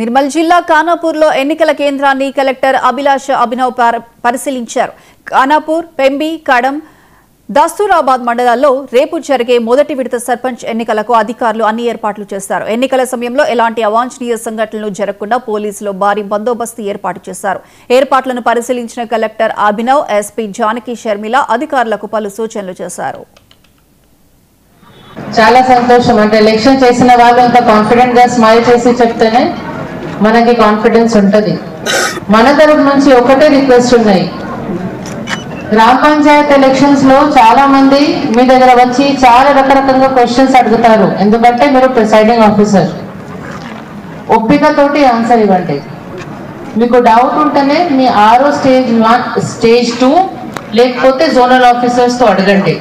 నిర్మల్ జిల్లా ఖానాపూర్లో ఎన్నికల కేంద్రాన్ని కలెక్టర్ అభిలాష్ అభినవ్ పరిశీలించారు. ఖానాపూర్, పెంబి, కడం, దస్తూరాబాద్ మండలాల్లో రేపు జరిగే మొదటి విడత సర్పంచ్ ఎన్నికలకు అధికారులు అన్ని ఏర్పాట్లు చేశారు. ఎన్నికల సమయంలో ఎలాంటి అవాంఛనీయ సంఘటనలు జరగకుండా పోలీసులు భారీ బందోబస్తు ఏర్పాటు చేశారు. ఏర్పాట్లను పరిశీలించిన కలెక్టర్ అభినవ్, ఎస్పీ జానకి షర్మిల అధికారులకు పలు సూచనలు చేశారు. చాలా సంతోషం. అంటే ఎలక్షన్ చేసిన వాళ్ళు అంత కాన్ఫిడెంట్ గా స్మైల్ చేసి చెప్తేనే మనకి కాన్ఫిడెన్స్ ఉంటుంది. మన తరపు నుంచి ఒకటే రిక్వెస్ట్ ఉన్నాయి. గ్రామ పంచాయత్ ఎలక్షన్స్ లో చాలా మంది మీ దగ్గర వచ్చి చాలా రకరకాలుగా క్వశ్చన్స్ అడుగుతారు. ఎందుకంటే మీరు ప్రిసైడింగ్ ఆఫీసర్, ఒప్పికతోటి ఆన్సర్ ఇవ్వండి. మీకు డౌట్ ఉంటేనే మీ స్టేజ్ 1, స్టేజ్ 2 లేకపోతే జోనల్ ఆఫీసర్స్ తో అడగండి.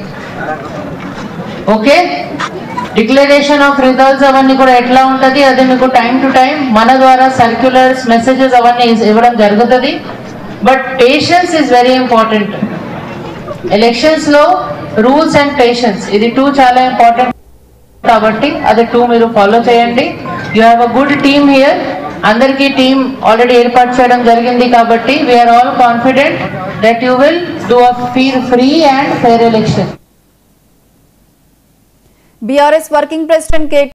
ఓకే, డిక్లరేషన్ ఆఫ్ రిజల్ట్స్ అవన్నీ కూడా ఎట్లా ఉంటుంది, అది మీకు టైం టు టైం మన ద్వారా సర్క్యులర్స్, మెసేజెస్ అవన్నీ ఇవ్వడం జరుగుతుంది. But patience is very important. Elections లో రూల్స్ అండ్ పేషెన్స్, ఇది 2 చాలా ఇంపార్టెంట్. కాబట్టి అది 2 మీరు ఫాలో చేయండి. You have a good team here. అందరికీ టీమ్ ఆల్రెడీ ఏర్పాటు చేయడం జరిగింది. కాబట్టి we are all confident that you will do a free and fair election. BRS working president K